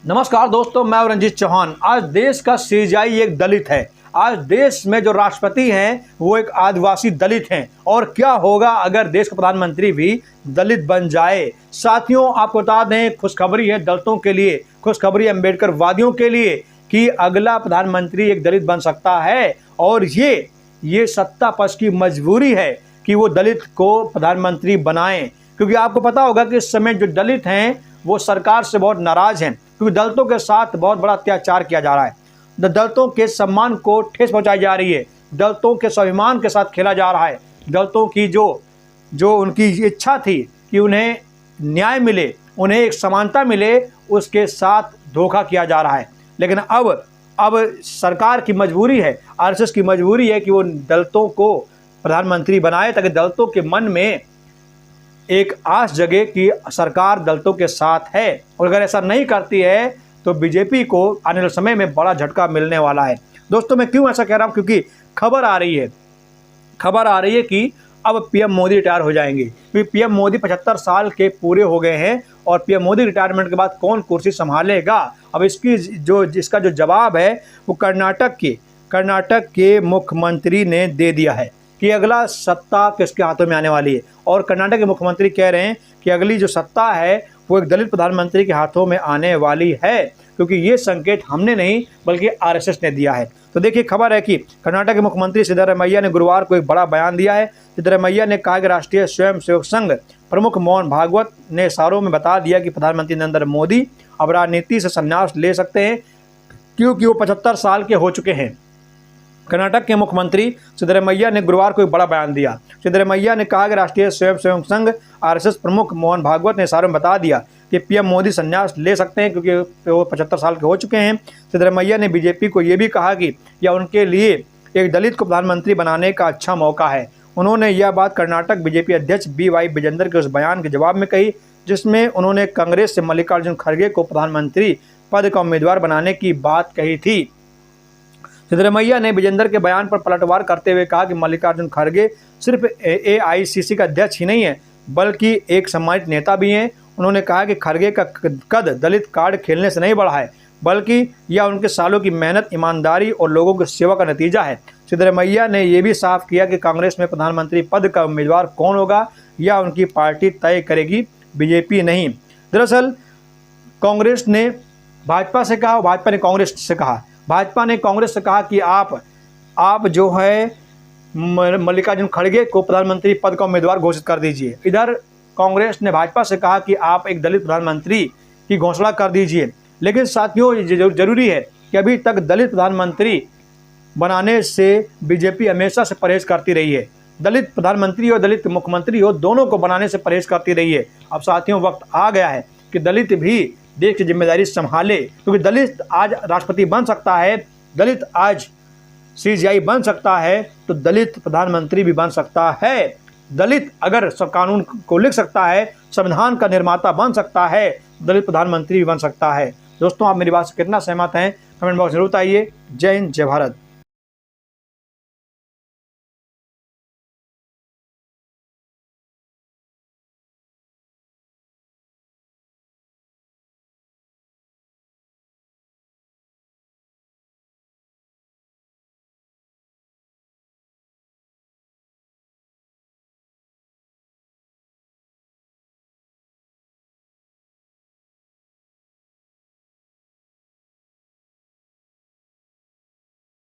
नमस्कार दोस्तों, मैं रंजीत चौहान। आज देश का सीजाई एक दलित है। आज देश में जो राष्ट्रपति हैं वो एक आदिवासी दलित हैं। और क्या होगा अगर देश का प्रधानमंत्री भी दलित बन जाए। साथियों, आपको बता दें, खुशखबरी है दलितों के लिए, खुशखबरी अम्बेडकर वादियों के लिए कि अगला प्रधानमंत्री एक दलित बन सकता है। और ये सत्ता पक्ष की मजबूरी है कि वो दलित को प्रधानमंत्री बनाएं, क्योंकि आपको पता होगा कि इस समय जो दलित हैं वो सरकार से बहुत नाराज हैं, क्योंकि दलितों के साथ बहुत बड़ा अत्याचार किया जा रहा है। दलितों के सम्मान को ठेस पहुंचाई जा रही है, दलितों के स्वाभिमान के साथ खेला जा रहा है। दलितों की जो उनकी इच्छा थी कि उन्हें न्याय मिले, उन्हें एक समानता मिले, उसके साथ धोखा किया जा रहा है। लेकिन अब सरकार की मजबूरी है, आरएसएस की मजबूरी है कि वो दलितों को प्रधानमंत्री बनाए, ताकि दलितों के मन में एक आस जगे कि सरकार दलितों के साथ है। और अगर ऐसा नहीं करती है तो बीजेपी को आने वाले समय में बड़ा झटका मिलने वाला है। दोस्तों, मैं क्यों ऐसा कह रहा हूं, क्योंकि खबर आ रही है कि अब पीएम मोदी रिटायर हो जाएंगे। क्योंकि पीएम मोदी 75 साल के पूरे हो गए हैं और पीएम मोदी रिटायरमेंट के बाद कौन कुर्सी संभालेगा। अब इसका जो जवाब है वो कर्नाटक के मुख्यमंत्री ने दे दिया है कि अगला सत्ता किसके हाथों में आने वाली है। और कर्नाटक के मुख्यमंत्री कह रहे हैं कि अगली जो सत्ता है वो एक दलित प्रधानमंत्री के हाथों में आने वाली है, क्योंकि ये संकेत हमने नहीं बल्कि आरएसएस ने दिया है। तो देखिए, खबर है कि कर्नाटक के मुख्यमंत्री सिद्धरामैया ने गुरुवार को एक बड़ा बयान दिया है। सिद्धरामैया ने कहा कि राष्ट्रीय स्वयंसेवक संघ प्रमुख मोहन भागवत ने इशारों में बता दिया कि प्रधानमंत्री नरेंद्र मोदी अब राजनीति से संन्यास ले सकते हैं, क्योंकि वो 75 साल के हो चुके हैं। कर्नाटक के मुख्यमंत्री सिद्धरामैया ने गुरुवार को एक बड़ा बयान दिया। सिद्धरामैया ने कहा कि राष्ट्रीय स्वयंसेवक संघ आरएसएस प्रमुख मोहन भागवत ने इशारों में बता दिया कि पीएम मोदी संन्यास ले सकते हैं, क्योंकि वो 75 साल के हो चुके हैं। सिद्धरामैया ने बीजेपी को ये भी कहा कि यह उनके लिए एक दलित को प्रधानमंत्री बनाने का अच्छा मौका है। उन्होंने यह बात कर्नाटक बीजेपी अध्यक्ष BY विजेंदर के उस बयान के जवाब में कही जिसमें उन्होंने कांग्रेस से मल्लिकार्जुन खड़गे को प्रधानमंत्री पद का उम्मीदवार बनाने की बात कही थी। सिद्धरामैया ने विजेंदर के बयान पर पलटवार करते हुए कहा कि मल्लिकार्जुन खड़गे सिर्फ AICC का अध्यक्ष ही नहीं है बल्कि एक सम्मानित नेता भी हैं। उन्होंने कहा कि खड़गे का कद दलित कार्ड खेलने से नहीं बढ़ा है, बल्कि यह उनके सालों की मेहनत, ईमानदारी और लोगों की सेवा का नतीजा है। सिद्धरामैया ने यह भी साफ किया कि कांग्रेस में प्रधानमंत्री पद का उम्मीदवार कौन होगा यह उनकी पार्टी तय करेगी, बीजेपी नहीं। दरअसल कांग्रेस ने भाजपा से कहा, भाजपा ने कांग्रेस से कहा। भाजपा ने कांग्रेस से कहा कि आप जो है मल्लिकार्जुन खड़गे को प्रधानमंत्री पद का उम्मीदवार घोषित कर दीजिए। इधर कांग्रेस ने भाजपा से कहा कि आप एक दलित प्रधानमंत्री की घोषणा कर दीजिए। लेकिन साथियों, ये जरूरी है कि अभी तक दलित प्रधानमंत्री बनाने से बीजेपी हमेशा से परहेज करती रही है। दलित प्रधानमंत्री और दलित मुख्यमंत्री हो, दोनों को बनाने से परहेज करती रही है। अब साथियों, वक्त आ गया है कि दलित भी देश की जिम्मेदारी संभाले, क्योंकि दलित आज राष्ट्रपति बन सकता है, दलित आज CGI बन सकता है, तो दलित प्रधानमंत्री भी बन सकता है। दलित अगर सब कानून को लिख सकता है, संविधान का निर्माता बन सकता है, दलित प्रधानमंत्री भी बन सकता है। दोस्तों, आप मेरी बात से कितना सहमत हैं, कमेंट बॉक्स में जरूर बताइए। जय हिंद, जय भारत।